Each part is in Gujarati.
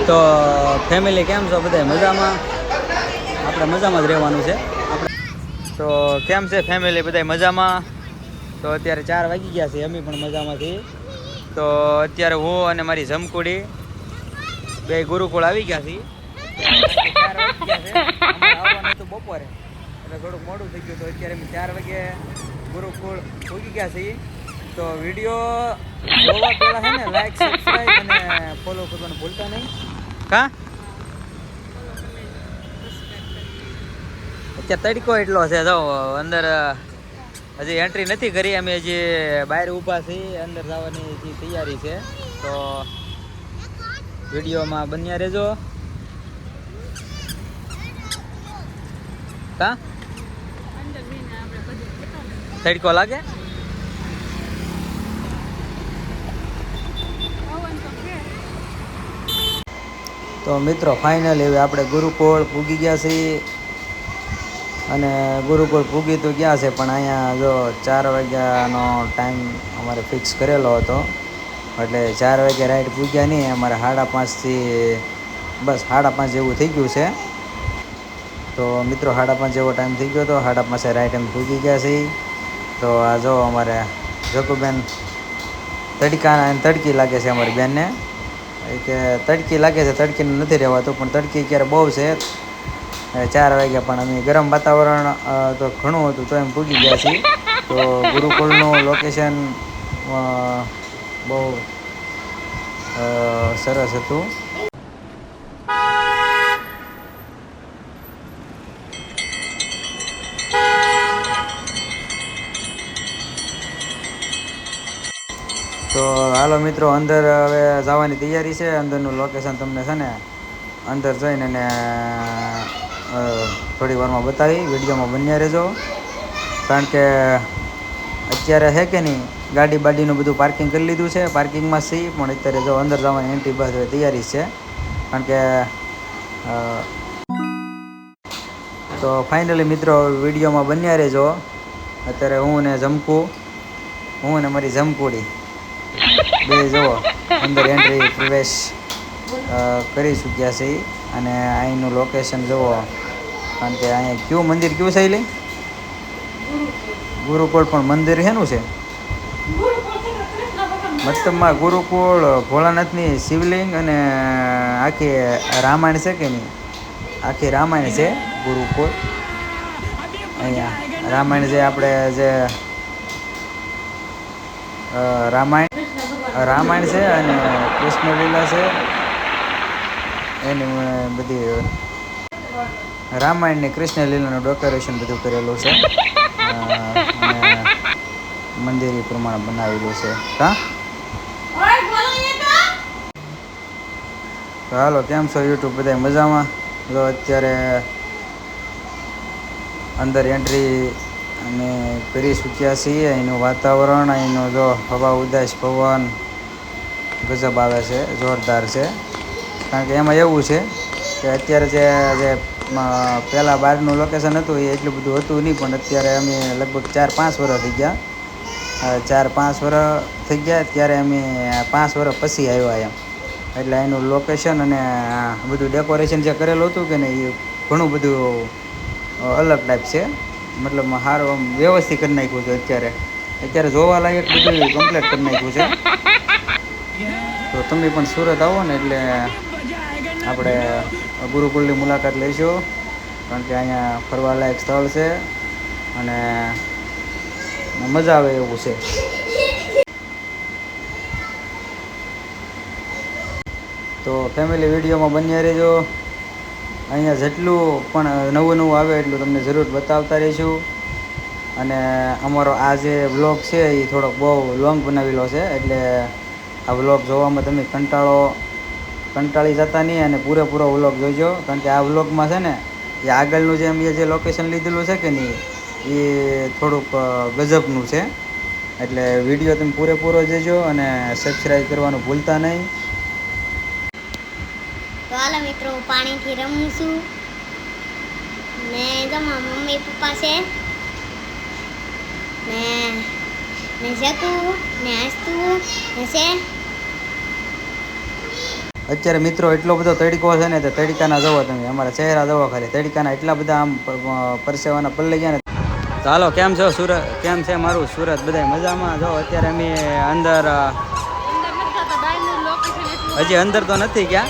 તો ફેમિલી કેમ છો બધા મજામાં? આપણે મજામાં જ રહેવાનું છે આપણે. તો કેમ છે ફેમિલી બધા મજામાં? તો અત્યારે 4 વાગી ગયા છે, અમે પણ મજામાંથી. તો અત્યારે હું અને મારી જમકુડી બે ગુરુકુળ આવી ગયા છીએ. 4 વાગી ગયા છે, અમારે આવવાનું હતું બપોરે એટલે થોડુંક મોડું થઈ ગયું. તો અત્યારે અમે 4 વાગે ગુરુકુળ પહોંચી ગયા છીએ. તો વિડીયો જોવા પહેલાં છે ને લાઈક, સબસ્ક્રાઈબ અને ફોલો કરવાનું ભૂલતા નહીં. કા અત્યારે તડકો એટલો છે, જો અંદર હજી એન્ટ્રી નથી કરી. અમે હજી બહાર ઊભા છીએ, અંદર જવાની હજી તૈયારી છે. તો વિડીયોમાં બન્યા રહેજો. કા તડકો લાગે? તો મિત્રો ફાઇનલી હવે આપણે ગુરુકુળ પૂગી ગયા છીએ. અને ગુરુકુળ પૂગી તો ગયા છે, પણ અહીંયા જો 4 વાગ્યાનો ટાઈમ અમારે ફિક્સ કરેલો હતો. એટલે 4 વાગે રાઈડ પૂગ્યા નહીં, અમારે 5:30થી બસ 5:30 જેવું થઈ ગયું છે. તો મિત્રો 5:30 જેવો ટાઈમ થઈ ગયો હતો. 5:30 રાઈડ એમ પૂગી ગયા છીએ. તો આ જો અમારે જકુબેન તડકી લાગે છે અમારી બેનને, કે તડકી લાગે છે, તડકીને નથી રહેવાતું, પણ તડકી ક્યારે બહુ છે. 4 વાગ્યા પણ અમે ગરમ વાતાવરણ તો ઘણું હતું તો એમ પૂગી ગયા છીએ. તો ગુરુકુળનું લોકેશન બહુ સરસ હતું. તો હાલો મિત્રો, અંદર હવે જવાની તૈયારી છે. અંદરનું લોકેશન તમને છે ને અંદર જઈને ને થોડી વારમાં બતાવી. વિડીયોમાં બન્યા રહેજો, કારણ કે અત્યારે છે કે નહીં ગાડી બાડીનું બધું પાર્કિંગ કરી લીધું છે, પાર્કિંગમાં છીએ. પણ અત્યારે જો અંદર જવાની એન્ટ્રી બસ તૈયારી છે, કારણ કે તો ફાઇનલી મિત્રો વિડીયોમાં બન્યા રહેજો. અત્યારે હું અને મારી જમકુડી બે જુઓ અંદર એન્ટ્રી પ્રવેશ કરી ચૂક્યા છીએ. અને અહીંનું લોકેશન જુઓ, કારણ કે અહીંયા કયું મંદિર કયું છે લે ગુરુકુળ, પણ મંદિર શેનું છે મતલબમાં ગુરુકુળ ભોળાનાથની શિવલિંગ અને આખી રામાયણ છે કે નહીં, આખી રામાયણ છે ગુરુકુળ. અહીંયા રામાયણ જે આપણે જે રામાયણ છે અને કૃષ્ણ લીલા છે, એની બધી રામાયણ ને કૃષ્ણ લીલાનું ડેકોરેશન બધું કરેલું છે. અને મંદિર એ પ્રમાણે બનાવેલું છે. હા તો હાલો, કેમ છો યુટ્યુબ બધા મજામાં? જો અત્યારે અંદર એન્ટ્રી અમે કરી ચૂક્યા છીએ. અહીંનું વાતાવરણ, અહીંનું જો હવા ઉદાસ પવન ગજબ આવે છે, જોરદાર છે. કારણ કે એમાં એવું છે કે અત્યારે જે પહેલાં બહારનું લોકેશન હતું એ એટલું બધું હતું નહીં, પણ અત્યારે અમે લગભગ 4-5 વર્ષ થઈ ગયા. 4-5 વર્ષ થઈ ગયા ત્યારે અમે 5 વર્ષ પછી આવ્યા એમ. એટલે એનું લોકેશન અને બધું ડેકોરેશન જે કરેલું હતું કે ને એ ઘણું બધું અલગ ટાઈપ છે. મતલબ સારું આમ વ્યવસ્થિત કરી નાખ્યું છે. અત્યારે જોવાલાયક બધું કમ્પ્લીટ કરી નાખ્યું છે. તો તમે પણ સુરત આવો ને એટલે આપણે ગુરુકુળની મુલાકાત લઈશું, કારણ કે અહીંયા ફરવાલાયક સ્થળ છે અને મજા આવે એવું છે. તો ફેમિલી વિડીયોમાં બન્યા રહેજો. અહીંયા જેટલું પણ નવું આવે એટલું તમને જરૂર બતાવતા રહીશું. અને અમારો આ જે વ્લોગ છે એ થોડોક બહુ લોંગ બનાવેલો છે, એટલે આ વ્લોગ જોવામાં તમે કંટાળી જતા નહીં અને પૂરેપૂરો વ્લોગ જોઈજો. કારણ કે આ વ્લોગમાં છે ને એ આગળનું જે અમે જે લોકેશન લીધેલું છે કે નહીં એ થોડુંક ગજબનું છે. એટલે વિડીયો તમે પૂરેપૂરો જોજો અને સબસ્ક્રાઈબ કરવાનું ભૂલતા નહીં. તો હાલો મિત્રો, હું પાણીથી રમું છું ને જમા મમ્મી પપ્પા છે ને જતું ને હસતું ને છે અત્યારે મિત્રો એટલો બધો તડકો છે ને, તો તડકાના જવો તમે, અમારા ચહેરા જવો ખાલી, તડકાના એટલા બધા આમ પરસેવાના પલ્લી ગયા ને. ચાલો, કેમ છો સુરત? કેમ છે મારું સુરત? બધા મજામાં? જો અત્યારે અમે અંદર, હજી અંદર તો નથી ગયા.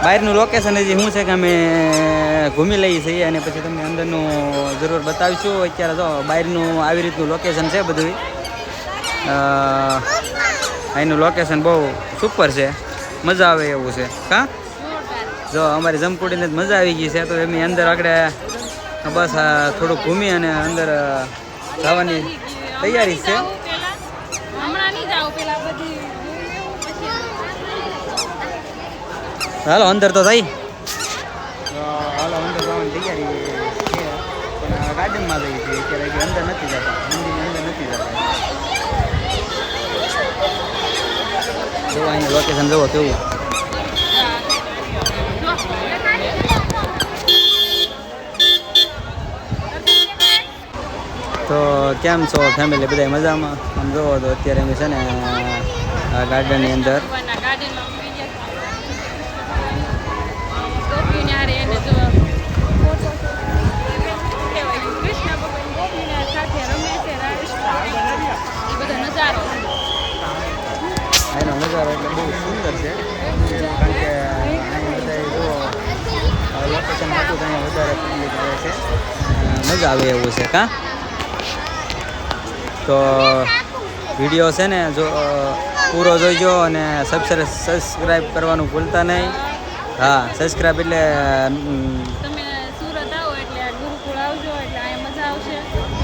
બહારનું લોકેશન હજી શું છે કે અમે ઘૂમી લઈએ છીએ અને પછી તમને અંદરનું જરૂર બતાવીશું. અત્યારે જો બહારનું આવી રીતનું લોકેશન છે બધું. અહીંનું લોકેશન બહુ સુપર છે, મજા આવે એવું છે. હા, જો અમારી જમકુડીને જ મજા આવી ગઈ છે, તો એમની અંદર આગળ બસ થોડુંક ઘૂમી અને અંદર જવાની તૈયારી છે. હાલો અંદર તો થઈ, હાલો અંદર જવાની તૈયારી છે, પણ ગાર્ડનમાં જઈએ છીએ અત્યારે, અંદર નથી જતા, મંદિરની અંદર નથી જતા. જો અહીંયા લોકેશન જુઓ કેવું. તો કેમ છો ફેમિલી, બધા મજામાં? આમ જોવો તો અત્યારે અમે છે ને ગાર્ડનની અંદર એનો નજારો એટલે બહુ સુંદર છે, કારણ કે અહીંયા બધા જો લોકેશન હતું તો અહીંયા વધારે પબ્લિક રહે છે, મજા આવે એવું છે. કાં તો વિડીયો છે ને જો પૂરો જોઈજો અને સબસ્ક્રાઈબ કરવાનું ભૂલતા નહીં. હા, સબસ્ક્રાઈબ એટલે તમે સુરત આવો એટલે ગુરુકુળ આવજો, એટલે અહીંયા મજા આવશે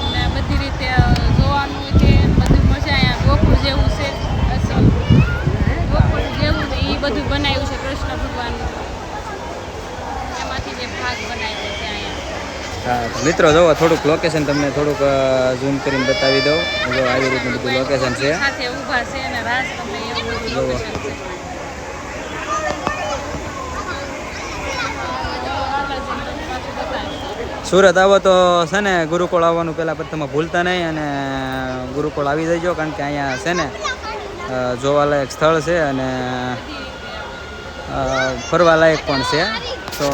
અને બધી રીતે જોવાનું છે, બધું મજા. અહીંયા ગોકુળ જેવું છે, ગોકુળ જેવું એ બધું બનાવ્યું છે કૃષ્ણ ભગવાનનું, એમાંથી જે ભાગ બનાવ્યો છે અહીંયા. હા, તો મિત્રો જુઓ થોડુંક લોકેશન તમને થોડુંક ઝૂમ કરીને બતાવી દઉં. જો આવી રીતનું બધું લોકેશન છે, સાથે ઊભા છે અને રાસ તમને એવું બધું લોકેશન છે. સુરત આવો તો છે ને ગુરુકુળ આવવાનું પહેલાં પ્રથમ ભૂલતા નહીં અને ગુરુકુળ આવી જજો, કારણ કે અહીંયા છે ને જોવાલાયક સ્થળ છે અને ફરવાલાયક પણ છે. તો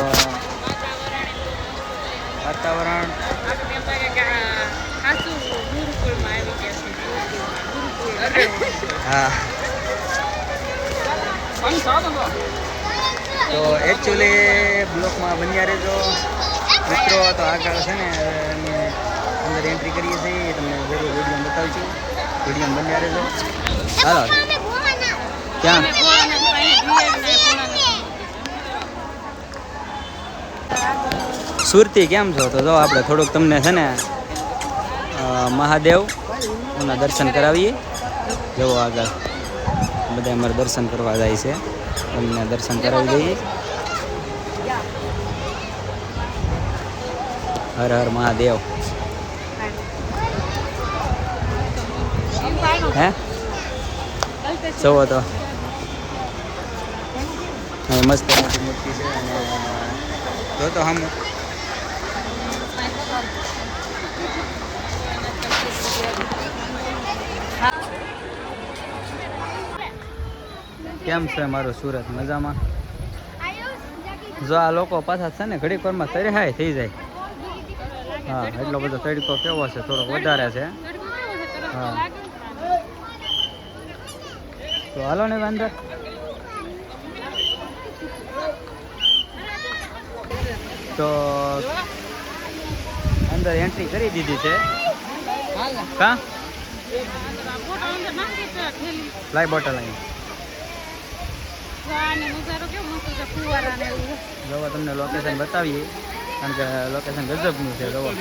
વાતાવરણ હા, તો એકચ્યુઅલી બ્લોકમાં બન્યા રહેજો મિત્રો. તો આગળ છે ને અમે અંદર એન્ટ્રી કરીએ છીએ, તમને જરૂર વિડીયો બતાવીશું, વિડીયો બન્યા રહેજો. હાલો, ક્યાં સુરતી કેમ છો? તો જો આપણે થોડુંક તમને છે ને મહાદેવના દર્શન કરાવીએ. જુઓ આગળ બધા અમારે દર્શન કરવા જાય છે, એમને દર્શન કરાવી દઈએ. હર હર મહાદેવ. હે જુઓ તો મસ્ત મોટી મૂર્તિ છે અને જો તો હમ કેમ છે મારું સુરત? મજામાં? જો આ લોકો પાછા છે ને ઘડીક વારમાં તરહાય થઈ જાય. હા, એટલો બધો તડકો કેવો છે, થોડોક વધારે છે. હા, તો હાલો ને અંદર. તો અંદર એન્ટ્રી કરી દીધી છે. કા લાઈ બોટલ અહીં જવા તમને લોકેશન બતાવીએ, કારણ કે લોકેશન ગજબનું છે. જવા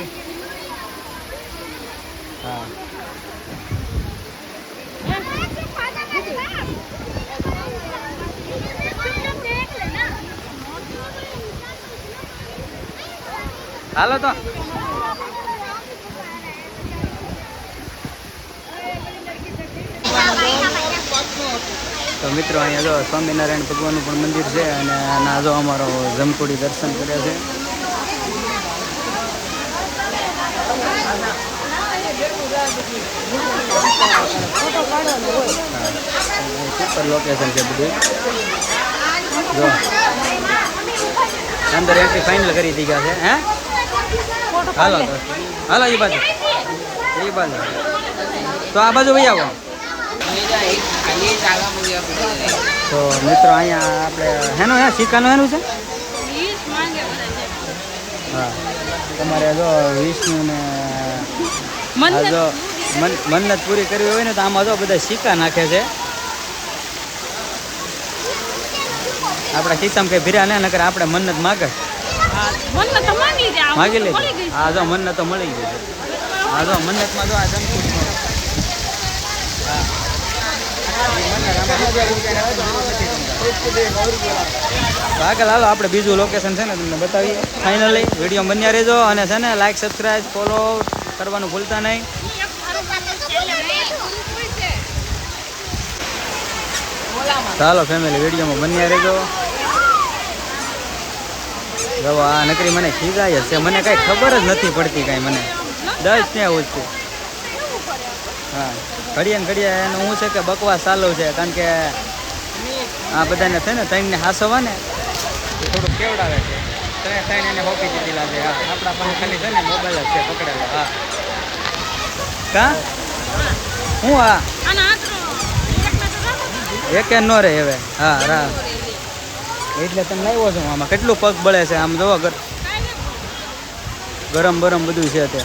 હા, હાલો તો મિત્રો અહીંયા જો સ્વામિનારાયણ ભગવાનનું પણ મંદિર છે અને આના જો અમારો જમકુડી દર્શન કરે છે. સુપર લોકેશન છે બધું. જો અંદર એન્ટ્રી ફાઇનલ કરી દીધા છે. હે હાલો તો હાલો એ બાજુ તો આ બાજુ ભાઈ આવો. તો મિત્રો અહીંયા આપણે હેનું હે સિક્કાનું હેનું છે. હા તમારે જો વિષ્ણુ ને આ જો મન્નત પૂરી કરવી હોય ને તો આમાં જો બધા સિક્કા નાખે છે. આપણા ખિસ્સામાં કઈ ભીરા ને નકર આપણે મન્નત માગે માગી લે. હા જો મન્નત તો મળી ગઈ છે. હા જો મન્નતમાં જો આ જમકુટ આગળ હાલો આપણે બીજું લોકેશન છે ને તમને બતાવીએ. ફાઇનલી વિડીયો બન્યા રહેજો અને છે ને લાઈક સબસ્ક્રાઈબ ફોલો કરવાનું ભૂલતા નહીં. ચાલો ફેમિલી વિડીયોમાં બન્યા રહેજો. જો આ નકરી મને ખીજાય જ છે. મને કાંઈ ખબર જ નથી પડતી કાંઈ મને દસ ને આવું છે. હા ઘડીએ ને ઘડીએ એનું શું છે કે બકવાસ ચાલુ છે. કારણ કે આ બધાને છે ને ત્રણને હાસવા ને એ થોડુંક કેવડાવે છે. ત્રણ એને હોપી દીધેલા છે. હા આપણા પાસે ખાલી છે ને મોબાઈલ જ છે પકડેલો. હા કા હું હા એક નો રે હવે. હા રા એટલે તમે લાવ્યો છો. આમાં કેટલું પગ બળે છે. આમ જોવો ગરમ બરમ બધું છે તે.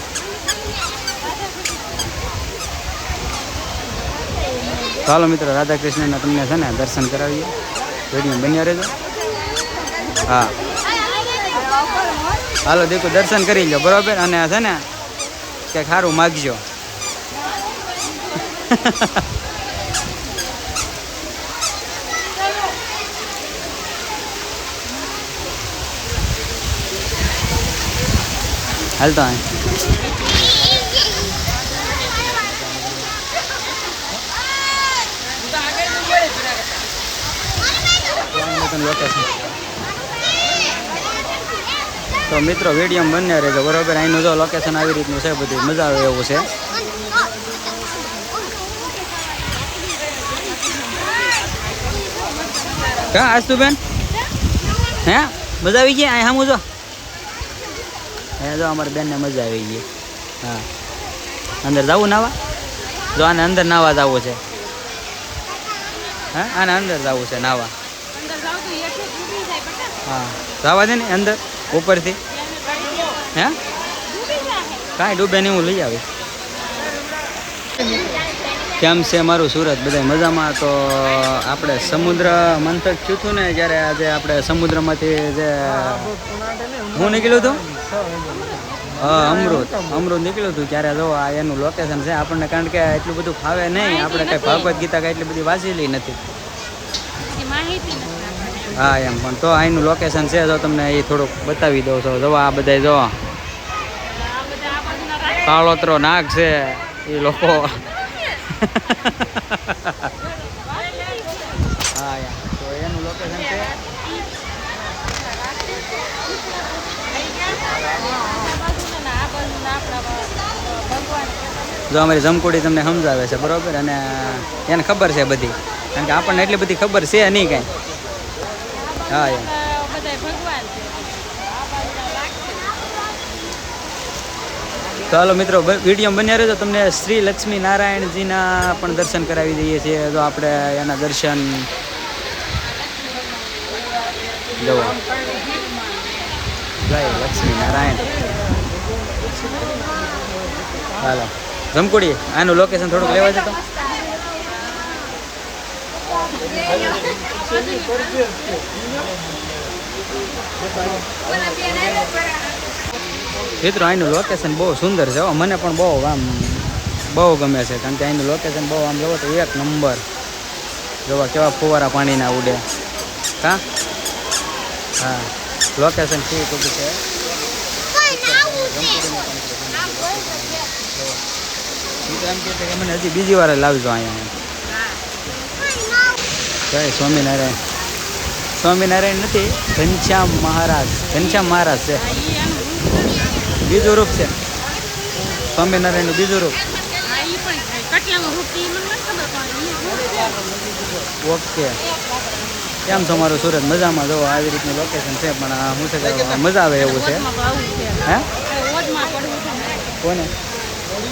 ચાલો મિત્રો રાધા કૃષ્ણના તમને છે ને દર્શન કરાવીએ. વિડીયો બન્યા રહેજો. હા હાલો દેખો દર્શન કરી લો બરાબર. અને છે ને કંઈક સારું માગજો. હાલતો લોકેશન તો મિત્રો વિડીયો બન્યા રહેજો બરાબર. અહીંનું જો લોકેશન આવી રીતનું છે બધું મજા આવે એવું છે. કા આજ તું બેન હે મજા આવી ગઈ. અહીં સામું જો હે જો અમારી બેનને મજા આવી ગઈ. હા અંદર જવું નાવા. જો આને અંદર નાવા જવું છે. હા આને અંદર જવું છે નાવા. હા જવા દે ને અંદર ઉપરથી. હે કાંઈ ડૂબે નહીં હું લઈ આવીશ. કેમ છે મારું સુરત બધા મજામાં. તો આપણે સમુદ્ર મંથક થયું હતું ને જ્યારે આજે આપણે સમુદ્રમાંથી જે હું નીકળ્યું હતું હા અમૃત નીકળ્યું હતું ત્યારે જો આ એનું લોકેશન છે આપણને. કારણ કે એટલું બધું ફાવે નહીં. આપણે કંઈ ભગવદ્ ગીતા કાંઈ એટલી બધી વાંચેલી નથી. હા એમ પણ તો અહીંનું લોકેશન છે. તો તમને એ થોડુંક બતાવી દઉં છો. જો આ બધા જો કાળોતરો નાગ છે એ લોકો. હા તો એનું લોકેશન છે. જો અમારી જમકુડી તમને સમજાવે છે બરાબર. અને એને ખબર છે બધી. કારણ કે આપણને એટલી બધી ખબર છે નહીં કાંઈ. હા એમ ચાલો મિત્રો વિડીયો બન્યા રહેજો. તમને શ્રી લક્ષ્મી નારાયણજીના પણ દર્શન કરાવી દઈએ છીએ. જો આપણે એના દર્શન જવો જય લક્ષ્મી નારાયણ. હાલો જમકુડી આનું લોકેશન થોડુંક લેવા છે. તો મિત્રો અહીંનું લોકેશન બહુ સુંદર છે. મને પણ બહુ આમ બહુ ગમે છે. કારણ કે અહીંનું લોકેશન બહુ આમ જોવો તો એક નંબર. જોવા કેવા ફુવારા પાણીના ઉડે. કા હા લોકેશન ઠીક ઉભું છે. એમ કહે છે કે મને હજી બીજી વાર લાવજો અહીંયા. જય સ્વામિનારાયણ. સ્વામિનારાયણ નથી ઘનશ્યામ મહારાજ છે. બીજું રૂપ છે સ્વામિનારાયણનું બીજું રૂપ. ક્યાં રૂટી મને નથી ખબર પણ ઓકે કેમ છો મારું સુરત મજામાં જો આવી રીતની લોકેશન છે પણ શું છે કે મજા આવે એવું છે વચમાં તો આવું છે હે વચમાં પડવું છે કોને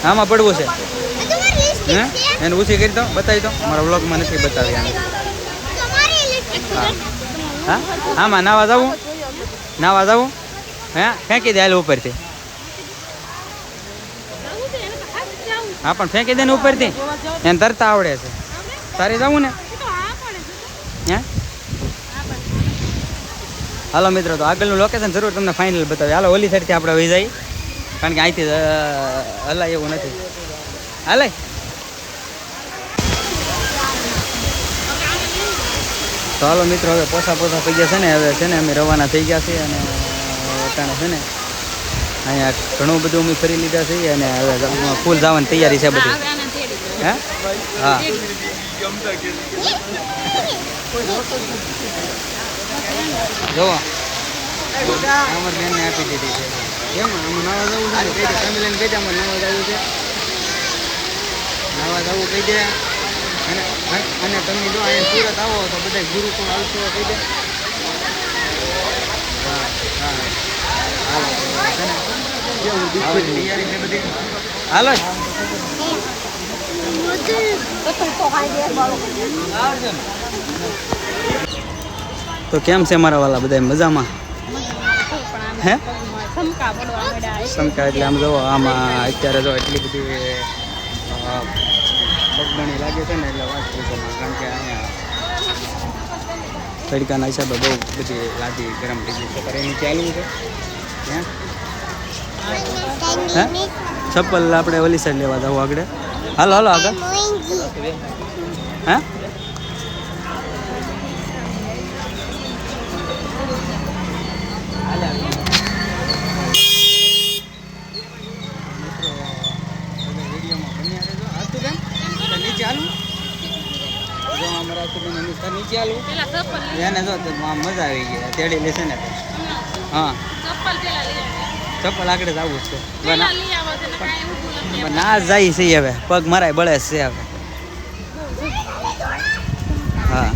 આમાં પડવું છે તમારી લિપસ્ટિક હે છે એને ઊંચી કરી દો બતાવી દો મારા વ્લોગમાં નથી બતાવી આને તમારી લિપસ્ટિક હા હા આમાં નાવા જવું નાવા જવું હે ફેંકી દે હાલ ઉપરથી આવું છે એને તો હાથ જાવું હા પણ ફેંકી દે ને ઉપરથી જોવા જાવ એને તરતા આવડે છે તારે જવું ને એ તો આ પડે છે હે હાલો મિત્રો તો આગળનું લોકેશન જરૂર તમને ફાઇનલ બતાવી હાલો ઓલી સાઈડથી આપણે વહી જઈએ કારણ કે અહીંથી હલાય એવું નથી હાલે તો હાલો મિત્રો હવે પોસા થઈ ગયા છે ને હવે છે ને અમે રવાના થઈ ગયા છીએ અને અટાણે છે ને અહીંયા ઘણું બધું અમે ફરી લીધા છીએ અને હવે ફૂલ જવાની તૈયારી છે બધી હવે આને તેડી દો હે હા જોવો અમાર બેનને આપી દીધી છે કેમ આમ નવા જવું છે કહી દે ફેમિલીને કહી દે અમારે નવા જવું છે નવા જવું કહી દે અને તમે જો અહીંયા સુરત આવો તો બધા ગુરુકુળ આવશો કહી દે હા હા હાલો છે ને તૈયારી છે બધી હાલો જ તો કેમ છે મારા વાલા બધા મજામાં હે સમકા પડવા મળ્યા શંકા એટલે આમ જો આમાં અત્યારે જો એટલી બધી પગબણી લાગે છે ને એટલે વાત પૂછોમાં કારણ કે અહીંયા તડકાના હિસાબે બહુ બધી લાદી ગરમ થઈ ગઈ છે પણ એનું ચાલવું છે હે ચપ્પલ આપણે ઓલી સાઈડ લેવા જવું આગળ હાલો હાલો આગળ હે નીચે આલું પેલા ચપ્પલ લઈ એને જો તો આમ મજા આવી ગઈ તેડી લેશે ને તો હા ચપ્પલ પેલા લઈ આવે ચપ્પલ આગળ જ આવું જ છે પેલા લઈ આવે છે ને કાંઈ ઊભું નથી પણ ના જાય છે હવે પગ મરાય બળે છે હવે હા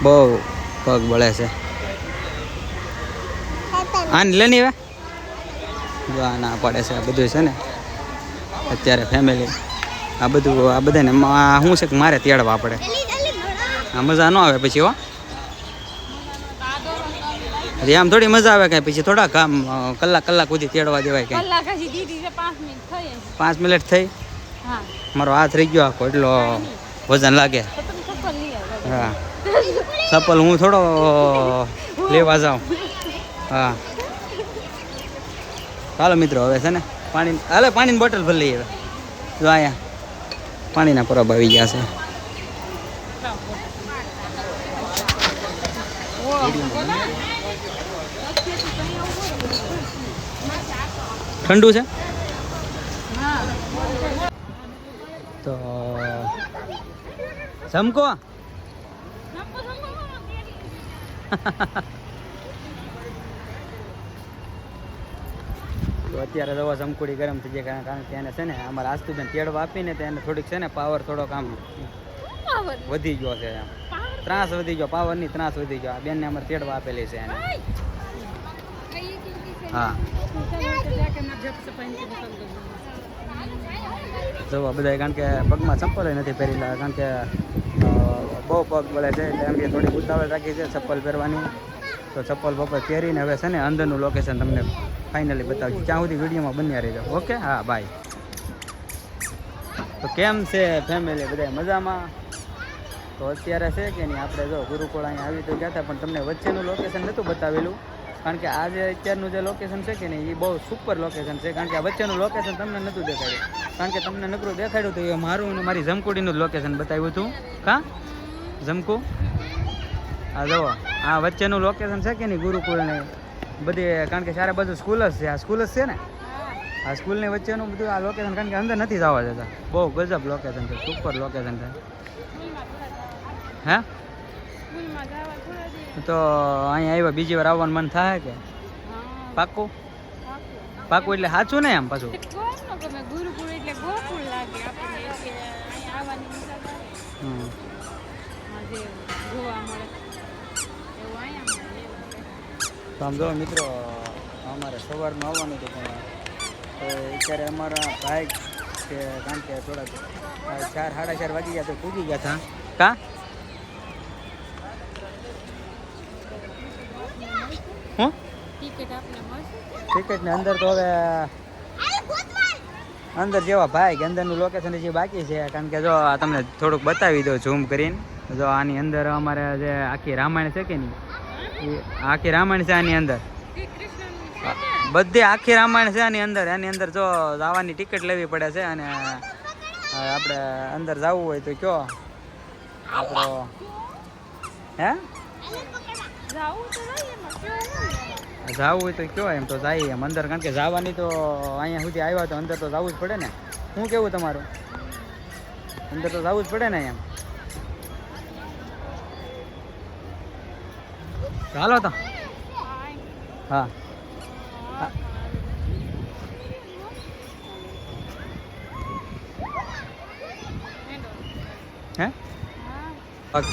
બહુ પગ બળે છે આને લેની હવે જો આ ના પડે છે આ બધું છે ને અત્યારે ફેમિલી આ બધાને શું છે કે મારે તેડવા પડે આ મજા ન આવે પછી હો આમ થોડી મજા આવે કાંઈ પછી થોડા કામ કલાક સુધી તેડવા દેવાય કાંઈ કલાક હજી દીધી છે 5 મિનિટ થઈ હશે. 5 મિનિટ થઈ હા મારો હાથ રહી ગયો આખો એટલો વજન લાગે તો તમે ચપ્પલ લઈ આવો હા ચપ્પલ હું થોડો લેવા જાઉં હા ચાલો મિત્રો હવે છે ને પાણીની બોટલ ભરી લઈએ હવે જો અહીંયા પાણીના પરબ આવી ગયા છે ઠંડુ છે તો જમકો તો અત્યારે દવા જમકુડી ગરમ થઈ જાય કારણ કે એને છે ને અમારા આસ્તુબેન તેડવા આપીને તો એને થોડીક છે ને પાવર થોડોક આમ વધી ગયો છે એમ ત્રાસ વધી ગયો પાવરની ત્રાસ વધી ગયો આ બેનને અમારે તેડવા આપેલી છે એને હા જોવા બધા કારણ કે પગમાં ચપ્પલ નથી પહેરેલા કારણ કે બહુ પગ બળે છે એટલે એમ કે થોડી ઉતાવળ રાખી છે ચપ્પલ પહેરવાની તો ચપ્પલ બપોર પહેરીને હવે છે ને અંદરનું લોકેશન તમને ફાઇનલી બતાવજો ત્યાં સુધી વિડીયોમાં બન્યા રહેજો ઓકે હા બાય તો કેમ છે ફેમિલી બધા મજામાં તો અત્યારે છે કે નહીં આપણે જો ગુરુકુળ અહીંયા આવી તો ગયા હતા પણ તમને વચ્ચેનું લોકેશન નહોતું બતાવેલું કારણ કે આ જે અત્યારનું જે લોકેશન છે કે નહીં એ બહુ સુપર લોકેશન છે કારણ કે આ વચ્ચેનું લોકેશન તમને નહોતું દેખાડ્યું કારણ કે તમને નકરું દેખાડ્યું હતું એ મારું અને મારી જમકુડીનું જ લોકેશન બતાવ્યું હતું કાં જમકુ હા જુઓ આ વચ્ચેનું લોકેશન છે કે નહીં ગુરુકુળને બધી કારણ કે ચારે બાજુ સ્કૂલ જ છે આ સ્કૂલ જ છે ને આ સ્કૂલની વચ્ચેનું બધું આ લોકેશન કારણ કે અંદર નથી જવા દેતા બહુ ગજબ લોકેશન છે સુપર લોકેશન છે હે તો અહીંયા આવ્યા બીજી વાર આવવાનું મન થાય કે પાક્કું પાકું એટલે સાચું ને એમ પાછું. કોણ ન ગમે ગુરુકુળ એટલે ગોકુળ લાગે આપણને કે અહીંયા આવવાની મજા આવે. હમ. જે જોવા મળે એવું અહીંયા મળે એવું. તો આમ જો મિત્રો અમારે સવારમાં આવવાનું હતું પણ અત્યારે અમારા ભાઈ કે કારણ કે થોડાક 4-4:30 વાગી ગયા તો પૂજી ગયા હતા. કા હું ટિકિટ આપને મળશે. ટિકિટને અંદર તો હવે અંદર જેવા ભાઈ કે અંદરનું લોકેશન જે બાકી છે કારણ કે જો આ તમને થોડુંક બતાવી દો ઝૂમ કરીને. જો આની અંદર અમારે જે આખી રામાયણ છે કે નહીં એ આખી રામાયણ છે આની અંદર શ્રી કૃષ્ણનું છે ને? બધી આખી રામાયણ છે આની અંદર. એની અંદર જો જવાની ટિકિટ લેવી પડે છે અને આપણે અંદર જવું હોય તો કયો આપણો હે જાવું તો નહીં એમાં કેવું હોય. જવું હોય તો કયો એમ તો જાય એમ અંદર કારણ કે જવાની તો અહીંયા સુધી આવ્યા તો અંદર તો જવું જ પડે ને. શું કેવું તમારું? અંદર તો જવું જ પડે ને એમ. ચાલો તો હા હે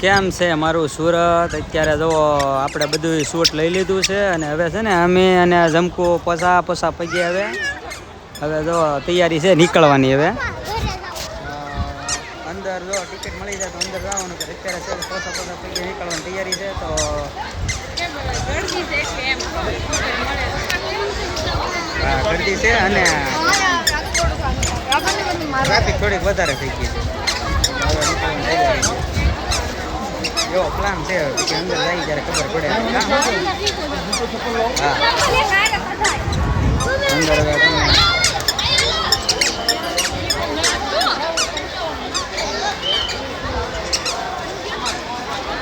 કેમ છે મારું સુરત? અત્યારે જો આપણે બધું શૂટ લઈ લીધું છે અને હવે છે ને અમે અને જમકુ પસા પગે હવે જો તૈયારી છે નીકળવાની. હવે અંદર જો ટિકિટ મળી જાય તો અંદર જવાનું કે અત્યારે છે પસા પગે નીકળવાની તૈયારી છે. તો ગળદી છે એટલે એમ મળે. હા ગરદી છે અને ટ્રાફિક થોડીક વધારે થઈ ગઈ છે. હવે નીકળવાની તૈયારી છે. એવો પ્લાન છે કે અંદર જઈ ત્યારે ખબર પડે. હા અંદર હવે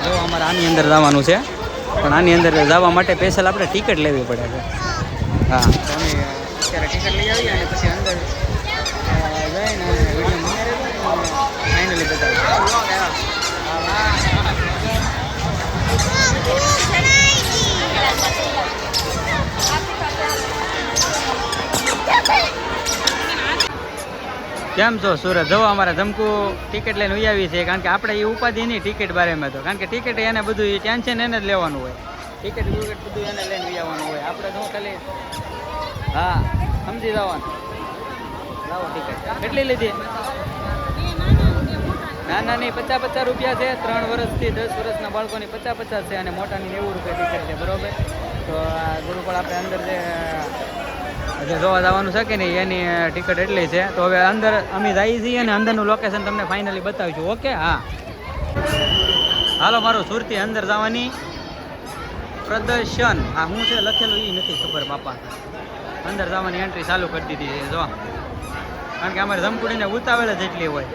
જો અમારે આની અંદર જવાનું છે પણ આની અંદર જવા માટે સ્પેશિયલ આપણે ટિકિટ લેવી પડે છે. હા તો અમે અત્યારે ટિકિટ લઈ આવીએ અને પછી અંદર જઈને ફાઇનલી બતાવીએ. કેમ છો સુરત? જવો અમારા જમકુ ટિકિટ લઈને ઉઈ આવી છે કારણ કે આપણે એ ઉપાધિ નહીં ટિકિટ બારેમાં તો કારણ કે ટિકિટ એને બધું ટેન્શન એને જ લેવાનું હોય. ટિકિટ બધું એને લઈને ઉઈ આવવાનું હોય. આપણે તો ખાલી હા સમજી જવાનું. લાવો ટિકિટ કેટલી લીધી? નાના નહીં 50-50 રૂપિયા છે. 3 વર્ષથી 10 વર્ષના બાળકોની 50-50 છે અને મોટાની 90 રૂપિયા ટિકિટ છે. બરોબર. તો આ ગુરુકુળ આપણે અંદર જે જોવા જવાનું છે કે નહીં એની ટિકિટ એટલી છે. તો હવે અંદર અમે જઈએ છીએ અને અંદરનું લોકેશન તમને ફાઇનલી બતાવીશું. ઓકે હા હાલો. મારું સુરતી અંદર જવાની પ્રદર્શન આ શું છે લખેલું એ નથી ખબર બાપા. અંદર જવાની એન્ટ્રી ચાલુ કરી દીધી છે જો કારણ કે અમારે જમકુડીને ઉતાવળ જ એટલી હોય.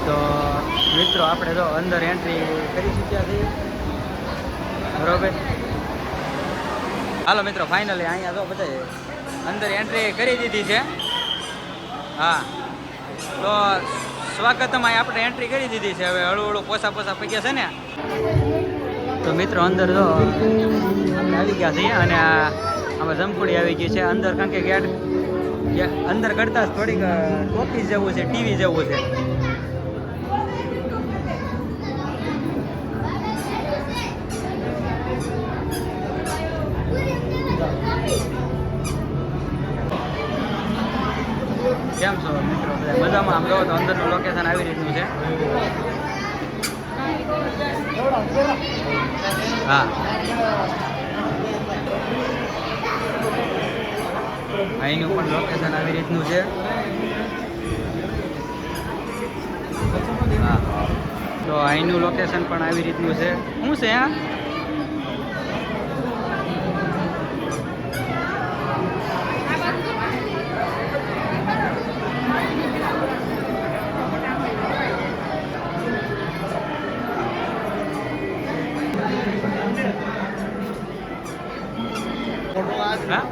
તો મિત્રો આપણે જો અંદર એન્ટ્રી કરી ચૂક્યા છીએ. બરોબર. હાલો મિત્રો ફાઇનલી અહીંયા જો બધા અંદર એન્ટ્રી કરી દીધી છે. હા તો સ્વાગતમાં આપણે એન્ટ્રી કરી દીધી છે. હવે હળવું પોસા પગ્યા છે ને. તો મિત્રો અંદર જો આપણે આવી ગયા છીએ અને આમાં જમકુડી આવી ગઈ છે અંદર કારણ કે ગેટ અંદર કરતાં જ થોડીક ટોકીસ જેવું છે, ટીવી જેવું છે. કેમ છો મિત્રો? બધા મજામાં? આમ જોવો તો અંદરનું લોકેશન આવી રીતનું છે. હા અહીંનું પણ લોકેશન આવી રીતનું છે. હા તો અહીંનું લોકેશન પણ આવી રીતનું છે. શું છે આ? હા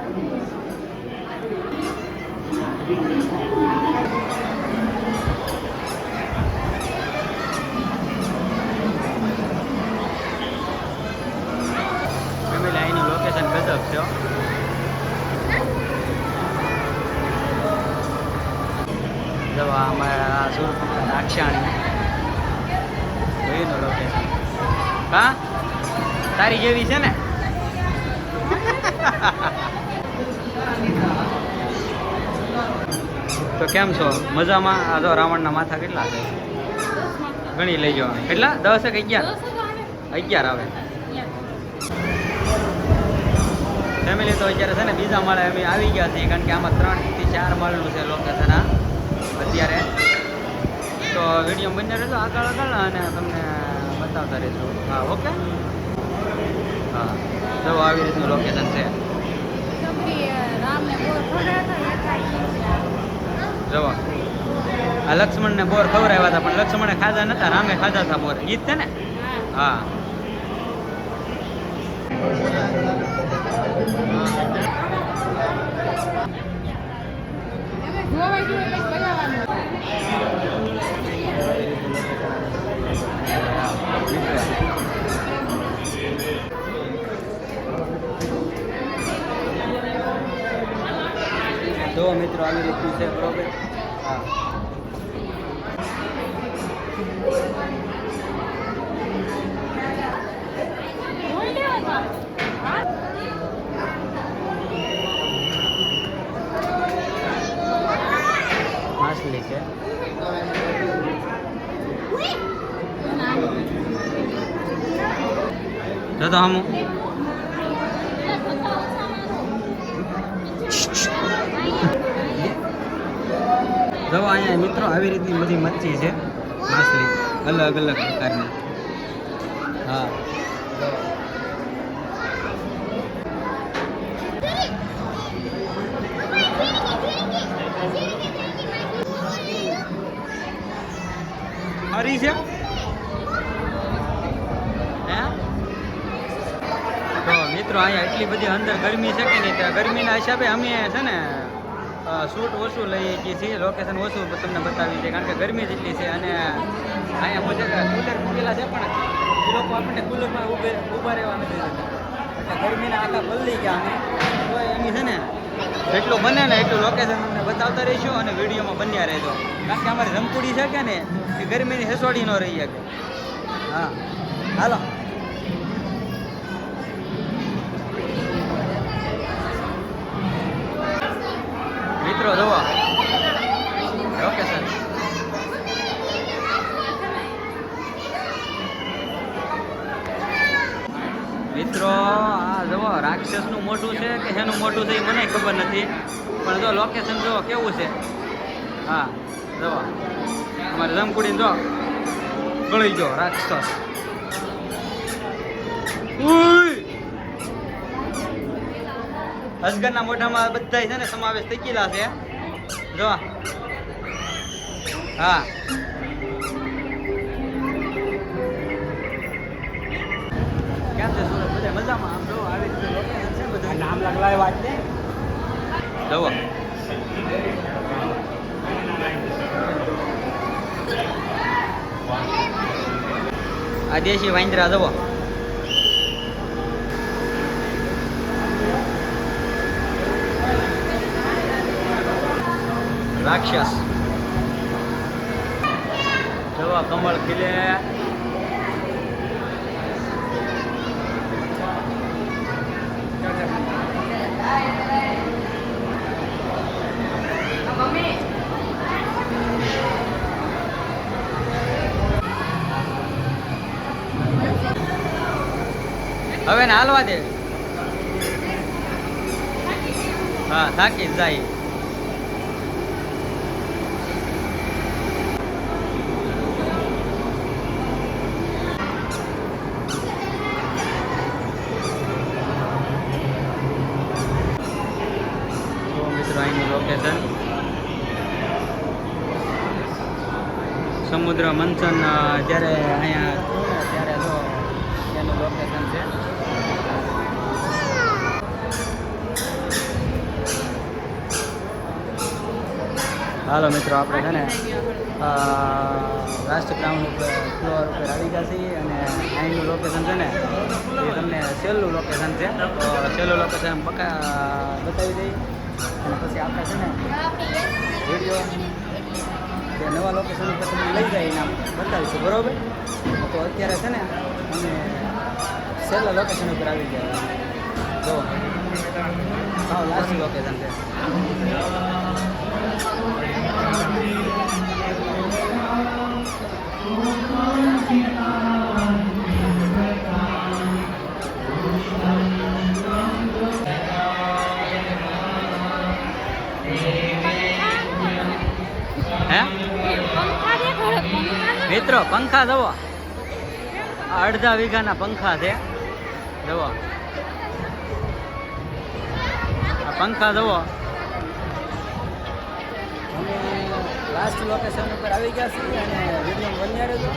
ગજબ છે હો. જો અમારા સુરત રાક્ષાણી જોયું લોકેશન. હા તારી જેવી છે ને. તો કેમ છો મજામાં? આ તો રાવણના માથા કેટલા છે ગણી લઈ જવાનું. કેટલા 10 કે 11 આવે. ફેમિલી તો અત્યારે છે ને બીજા માળે અમે આવી ગયા છીએ, કારણ કે આમાં 3 થી 4 માળનું છે લોકેશન આ અત્યારે. તો વિડીયો બની રહેજો આગળ અને તમને બતાવતા રહેજો. હા ઓકે. હા જો આવી રીતનું લોકેશન છે. જો આ લક્ષ્મણને બોર ખવડાવ્યા હતા, પણ લક્ષ્મણે ખાધા નતા, રામે ખાધા હતા બોર. ઈ જ છે ને? હા. જો મિત્રો આવી રીતનું છે બરોબર. હા માછલી છે. જો તો હમ જો અહીંયા મિત્રો આવી રીતની બધી મચ્છી છે, માછલી અલગ અલગ પ્રકારની. હા હરી છે. હે તો મિત્રો અહીંયા એટલી બધી અંદર ગરમી છે કે નહીં, ત્યાં ગરમીના હિસાબે અમે છે ને શૂટ ઓછું લઈએ છીએ, લોકેશન ઓછું તમને બતાવી છે, કારણ કે ગરમી જ એટલી છે. અને અહીંયા મુજબ કુલર મૂકેલા છે, પણ એ લોકો આપણને કુલરમાં ઊભા રહેવા નથી દેતા, એટલે ગરમીના આખા બદલી ગયા. અમે તો એની છે ને જેટલું બને ને એટલું લોકેશન તમને બતાવતા રહીશું અને વિડીયોમાં બન્યા રહેજો, કારણ કે અમારી રમકુડી છે કે ને એ ગરમીની હસવાડી ન રહી શકે. હા હાલો મિત્રો જુઓ લોકેશન. મિત્રો આ જુઓ રાક્ષસનું મોઢું છે કે એનું મોઢું છે એ મને ખબર નથી, પણ જો લોકેશન જુઓ કેવું છે. હા જુઓ અમારે રમકુડી જો ગળી ગયો રાક્ષસ. અજગરના મોઢામાં બધા છે ને સમાવેશ થઈ ગયેલા છે. જો હા કેમ છે સુરત? બધા મજામાં? આમ જો આવી રીતે લોકેશન છે બધું. નામ લગલાય વાત છે. જુઓ આ દેશી વાંદરા જુઓ. રાક્ષસ જવા કમળ ખીલે. હવે ને હાલવા દે. હા થાકી જ જાય. લોકેશન સમુદ્ર મંથન જ્યારે અહીંયા ત્યારે જો એનું લોકેશન છે. હાલો મિત્રો, આપણે છે ને લાસ્ટ ગ્રાઉન્ડ ઉપર ફ્લોર ઉપર આવી ગયા છીએ અને અહીંનું લોકેશન છે ને એ તમને છેલ્લું લોકેશન છે. તો છેલ્લું લોકેશન બતાવી દઈએ અને પછી આપણે છે ને વિડીયો જે નવા લોકેશન ઉપર તમને લઈ જાય એના બતાવીશું, બરાબર? તો અત્યારે છે ને અમે છેલ્લા લોકેશન ઉપર આવી ગયા. જો હા, લાસ્ટ લોકેશન છે. હે મિત્રો, પંખા જુઓ, અડધા વીઘાના પંખા છે. જુઓ આ પંખા જુઓ. અમે લાસ્ટ લોકેશન ઉપર આવી ગયા છીએ અને વિડીયો બન્યા રહેજો.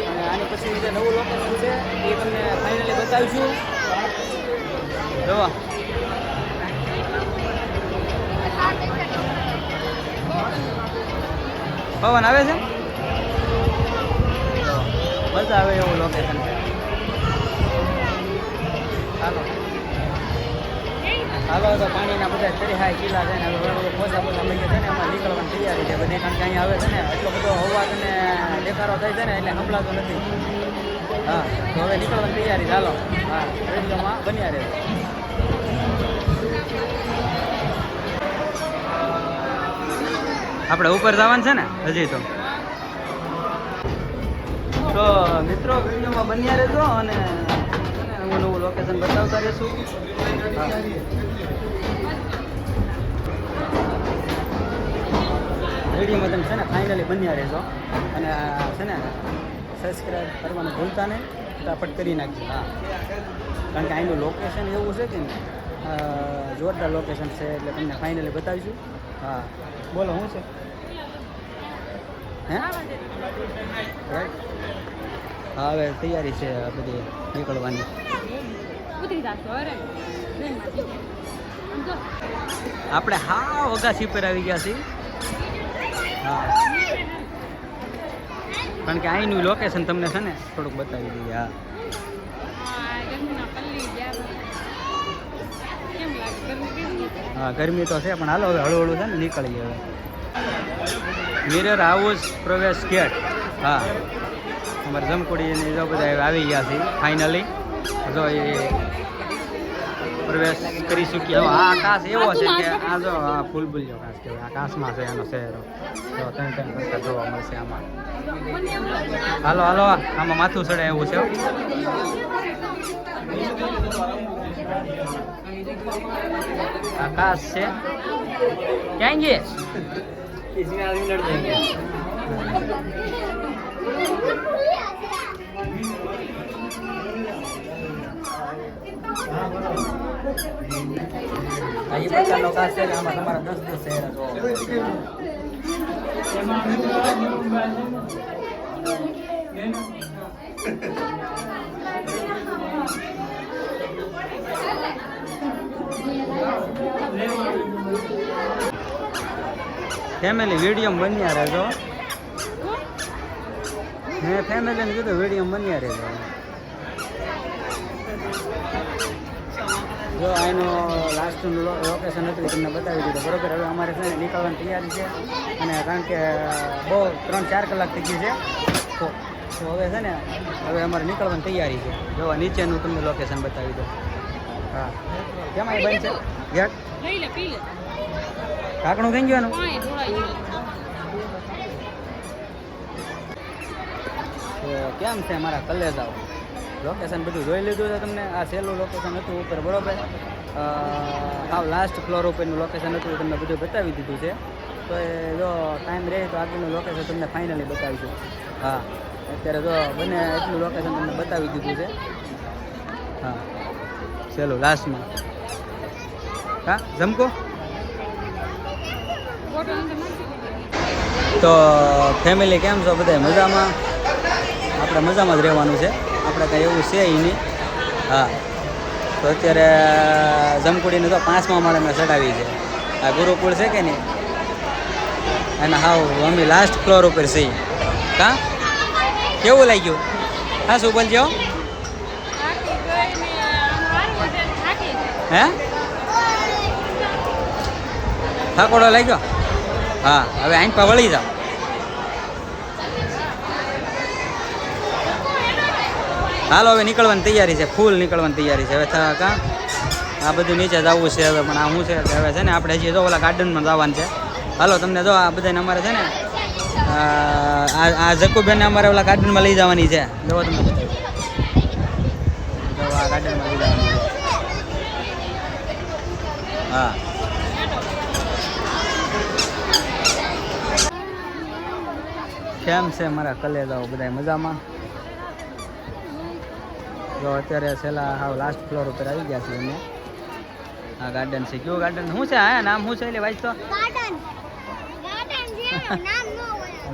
અને આની પછી જે નવું લોકેશન છે એ તમને ફાઇનલી બતાવીશું. જુઓ પવન આવે છે, મજા આવે એવું લોકેશન છે. હાલો હાલો, તો પાણીના બધા તરીહાય કિલ્લા છે ને હવે પોસા લઈ છે ને એમાં નીકળવાની તૈયારી છે બધી. કારણ કે અહીંયા આવે છે ને એટલો બધો અવાજ અને દેખાડો થાય છે ને એટલે સંભળાતો નથી. હા, તો હવે નીકળવાની તૈયારી. ચાલો, હા, રેડિયોમાં બન્યા રહે. આપણે ઉપર જવાનું છે ને હજી તો મિત્રો વિડીયોમાં બન્યા રહેજો અને નવું નવું લોકેશન બતાવતા રહેશું. વિડીયોમાં તમે છે ને ફાઇનલી બન્યા રહેજો અને છે ને સબસ્ક્રાઈબ કરવાનું ભૂલતા નહીં, ફટાફટ કરી નાખજો. હા, કારણ કે અહીંનું લોકેશન એવું છે કે ને જોરદાર લોકેશન છે એટલે તમને ફાઇનલી બતાવીશું. હા, બોલો શું છે? હે રાઈટ. હા, હવે તૈયારી છે બધી નીકળવાની. આપણે હા અગાસી પર આવી ગયા છીએ. હા, કારણ કે અહીંનું લોકેશન તમને છે ને થોડુંક બતાવી દઈએ. હા, હા ગરમી તો છે પણ હાલો હવે હળવું હળવું છે ને નીકળીએ. હવે મિરર હાઉસ પ્રવેશ ગેટ. હા, અમારે જમકુડીની જો બધા આવી ગયા છે ફાઇનલી. જો એ પ્રવેશ કરી ચૂક્યા. આ આકાશ એવો છે કે આ જો આ ફૂલબુલિયો કાશ કહેવાય. આકાશમાં છે એનો શહેરો. જો ત્રણ પ્રકાર જોવા મળશે આમાં. હાલો હાલો, આમાં માથું ચડે એવું છે. आकाश से जाएंगे इसमें आदमी लड़ जाएंगे. ये प्रकार लोग आते हैं हमारा 10 शहर फैमिली वीडियो बनिया रहेजो. मैं फैमिली ने कीधुं वीडियो बनिया रहेजो. जो आनो लास्ट लोकेशन हतुं तमने बतावी दीधुं बरोबर. हवे अमारे છે ને નીકળવાની તૈયારી છે અને કારણ કે બહુ 3-4 કલાક થઈ ગઈ છે તો હવે છે ને હવે અમારે નીકળવાની તૈયારી છે. જો નીચેનું તમને લોકેશન બતાવી દો. હા, કેમ અહીં બંધ છે ગેટ? લઈ લે, પી લે. કાકણું કઈ ગયું? કેમ છે મારા કલેજાઓ? લોકેશન બધું જોઈ લીધું છે તમને. આ છેલ્લું લોકેશન હતું ઉપર, બરોબર. હાવ લાસ્ટ ફ્લોર ઉપરનું લોકેશન હતું એ તમને બધું બતાવી દીધું છે. તો એ જો ટાઈમ રહે તો આગળનું લોકેશન તમને ફાઇનલી બતાવીશું. હા, અત્યારે જો બને એટલું લોકેશન તમને બતાવી દીધું છે. હા, છેલ્લું લાસ્ટમાં. હા, જમકો. તો ફેમિલી કેમ છો બધા? મજામાં? આપણે મજામાં જ રહેવાનું છે, આપણે કાંઈ એવું છે નહીં. હા, તો અત્યારે જમકુડીને તો 5મા માળે મેં ચડાવી છે. આ ગુરુકુળ છે કે નહીં, અને હાવ અમે લાસ્ટ ફ્લોર ઉપર છીએ. કા કેવું લાગ્યું? હા શું બોલજો? થાકી ગઈ ને આમ હારું છે, થાકી ગઈ. હે થાકોડો લાગ્યો? હા હવે આઈન પા વળી જાઓ. હાલો હવે નીકળવાની તૈયારી છે, ફૂલ નીકળવાની તૈયારી છે. હવે કા આ બધું નીચે જવું છે હવે, પણ આ શું છે કે હવે છે ને આપણે હજી જો ઓલા ગાર્ડનમાં જવાનું છે. હાલો તમને જો આ બધાને અમારે છે ને આ જકુબેનને અમારે ઓલા ગાર્ડનમાં લઈ જવાની છે. જોવો તમે, જો આ ગાર્ડનમાં લઈ જવાની છે. હા કેમ છે મારા કલેજાઓ બધા મજામાં? જો અત્યારે છેલ્લા હાવ લાસ્ટ ફ્લોર ઉપર આવી ગયા છીએ અમે. આ ગાર્ડન છે. કયું ગાર્ડન શું છે? હા નામ શું છે? એટલે વાંચ તો.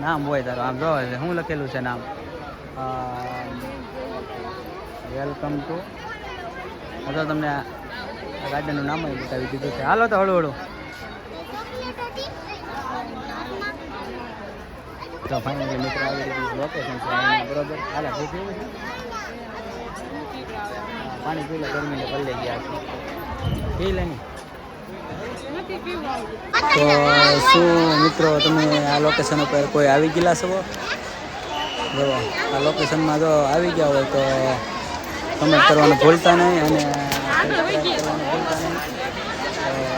નામ હોય તારું આમ જોવે છે. શું લખેલું છે નામ? Welcome to. તો તમને આ ગાર્ડનનું નામ બતાવી દીધું છે. હાલો તો હળું હળું. તો ફાઇનલી મિત્રો આવી રીતે લોકેશન છે અહીંયા બરોબર. હાલે પીવું છે? પાણી પી લે, ગરમીને પલ્લે ગયા છે. પી લે નહીં નથી પીવું. તો શું મિત્રો તમે આ લોકેશન ઉપર કોઈ આવી ગયેલા છો? જો આ લોકેશનમાં જો આવી ગયા હોય તો કમેન્ટ કરવાનું ભૂલતા નહીં અને subscribe કરવાનું ભૂલતા નહીં.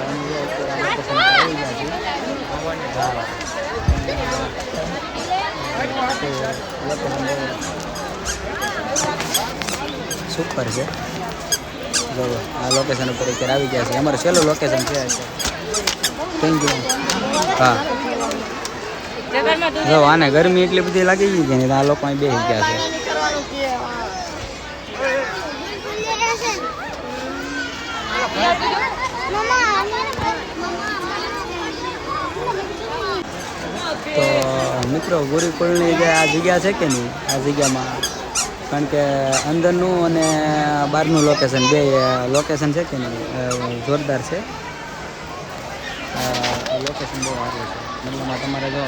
અમે જો અત્યારે આ લોકેશન પર આવી ગયા છીએ. લોકેશન સુપર છે. જો આ લોકેશન ઉપર અત્યારે આવી ગયા છે. અમારું છેલ્લું લોકેશન છે. Thank you. હા જો આને ગરમી એટલી બધી લાગી ગઈ છે ને આ લોકો અહીં બેસી ગયા છે. તો મિત્રો ગુરુકુળની જે આ જગ્યા છે કે નહીં, આ જગ્યામાં કારણ કે અંદરનું અને બહારનું લોકેશન બે લોકેશન છે કે નહીં જોરદાર છે. લોકેશન બહુ સારું છે. મતલબમાં તમારે જો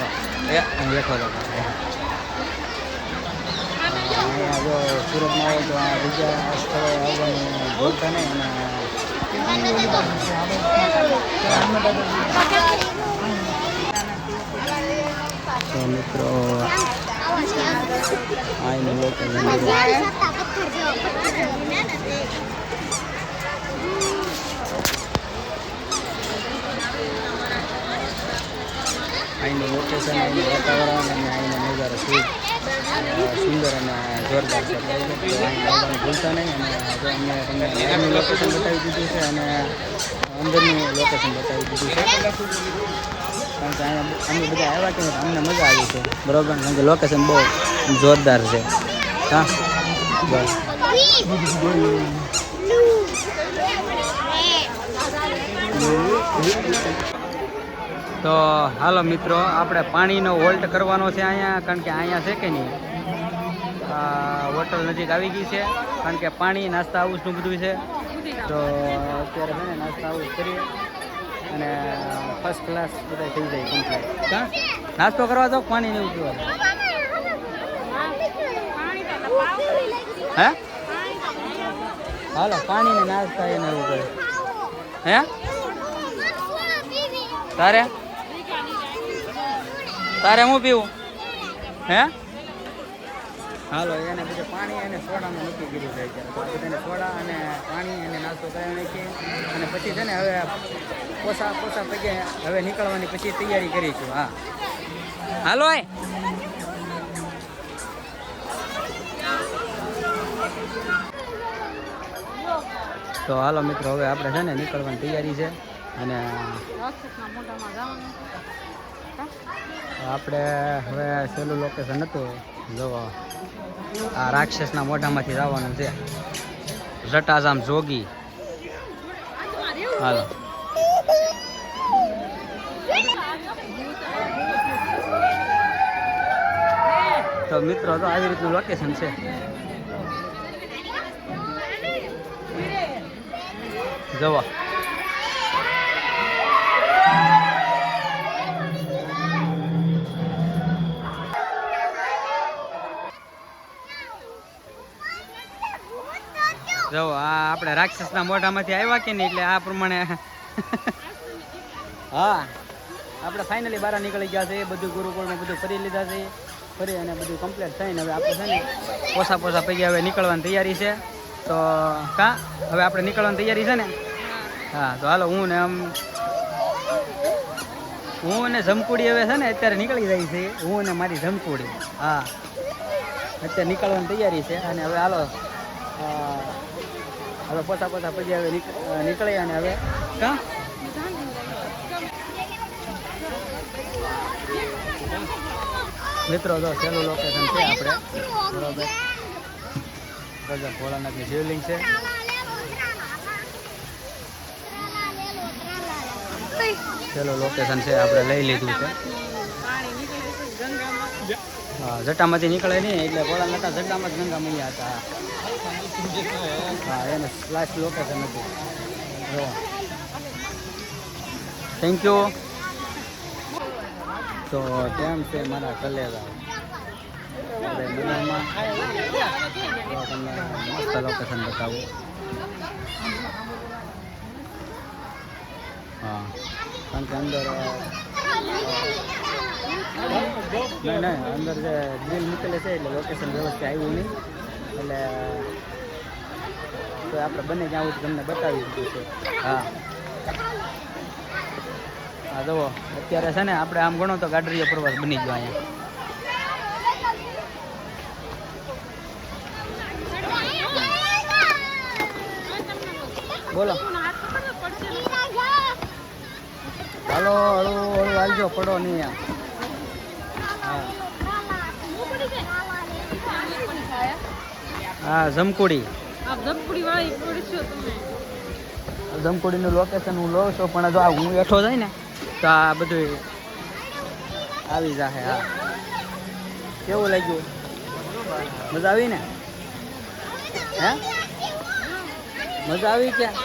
લેખો તો અહીંયા જો સુરતમાં આવો તો આ બીજા સ્થળે આવવાનું ભૂલતા નહીં. તો મિત્રો અહીંનું લોકેશન અહીંનું લોકેશન, અહીંનું વાતાવરણ અને અહીંનો નજારો ખૂબ સુંદર અને જોરદાર છે. અહીં આવવાનું ભૂલતા નહીં. અને જો અમને તમને બહારનું લોકેશન બતાવી દીધું છે અને અંદરનું લોકેશન બતાવી દીધું છે. કારણ કે અહીંયા અમે બધા આવ્યા કે અમને મજા આવી છે બરાબર. કારણ કે લોકેશન બહુ જોરદાર છે. હા બસ. તો હાલો મિત્રો આપણે પાણીનો વોલ્ટ કરવાનો છે અહીંયા. કારણ કે અહીંયા છે કે નહીં હોટલ નજીક આવી ગઈ છે. કારણ કે પાણી નાસ્તા હાઉસનું બધું છે. તો અત્યારે છે ને નાસ્તા હાઉસ કરીએ અને ફર્સ્ટ ક્લાસ બધા થઈ જાય કમ્પ્લીટ. હા નાસ્તો કરવા દો, પાણી નહીં પીવા. હે હાલો પાણી ને નાસ્તા એને એવું કરે. હે તારે તારે હું પીવું? હે હાલો એને બધું પાણી અને સોડાનું નક્કી કર્યું છે અત્યારે. તો બધાને સોડા અને પાણી અને નાસ્તો કરાવી નાખીએ અને પછી છે ને હવે પોસા પગે હવે નીકળવાની પછી તૈયારી કરીશું. હા હાલો તો હાલો મિત્રો હવે આપણે છે ને નીકળવાની તૈયારી છે. અને આપણે હવે છેલ્લું લોકેશન હતું જોવો આ રાક્ષસના મોઢામાંથી જવાનું છે. જટાજામ જોગી. હાલો તો મિત્રો તો આવી રીતનું લોકેશન છે. જવા આપણે રાક્ષસના મોઢામાંથી આવ્યા કે નહીં એટલે આ પ્રમાણે હા આપણે ફાઇનલી બહાર નીકળી ગયા છે બધું ગુરુકુળમાં બધું ફરી લીધા છે ફરી અને બધું કમ્પ્લીટ થઈને હવે આપણે છે ને પોસા પૈકી હવે નીકળવાની તૈયારી છે તો હવે આપણે નીકળવાની તૈયારી છે ને હા તો હાલો હું ને જમકુડી હવે છે ને અત્યારે નીકળી જાય છે હું ને મારી જમકુડી હા અત્યારે નીકળવાની તૈયારી છે અને હવે હાલો હવે પોતા પછી હવે નીકળી અને હવે મિત્રો તો છેલ્લું લોકેશન છે આપણે બરોબર ગજબ ભોળાનાથની શિવલિંગ છે છેલ્લું લોકેશન છે આપણે લઈ લીધું છે હા જટામાંથી નીકળે નહીં એટલે ભોળાનાથના જટામાં જ ગંગા મૈયા હતા હા એનું લાસ્ટ લોકેશન હતું જો થેન્ક યુ તો કેમ છે મારા કલેરા મજામાં તો તમને મસ્ત લોકેશન બતાવું હા કારણ કે અંદર નહીં અંદર જે ગ્રીલ મૂકેલી છે એટલે લોકેશન વ્યવસ્થિત આવ્યું નહીં એટલે તો આપણે બંને જ્યાં આવું તમને બતાવી દીધું છે હા હા જુઓ અત્યારે છે ને આપણે આમ ગણો તો ગાડરીયો પ્રવાસ બની ગયો અહીંયા બોલો હાલો હળું હાલજો પડો નહીં હા જમકુડી જમકુડીનું લોકેશન હું લઉં છું પણ જો આ હું બેઠો જાય ને તો આ બધું આવી જશે હા કેવું લાગ્યું મજા આવી ને હે મજા આવી ક્યાં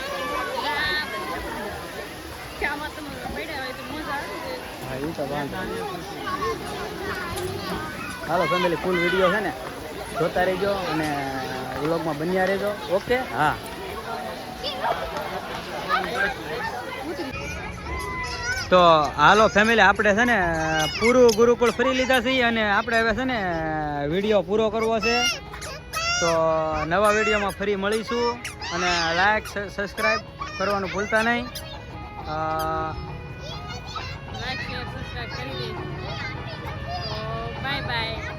હા એ તો વાંધો હાલો ફેમિલી ફૂલ વિડીયો છે ને જોતા રહેજો અને વ્લોગમાં બન્યા રહેજો ઓકે હા તો હાલો ફેમિલી આપણે છે ને પૂરું ગુરુકુળ ફરી લીધા છીએ અને આપણે હવે છે ને વિડીયો પૂરો કરવો છે તો નવા વિડીયોમાં ફરી મળીશું અને લાઈક સબસ્ક્રાઈબ કરવાનું ભૂલતા નહીં લાઈક શેર સબસ્ક્રાઈબ કરી દેજો બાય બાય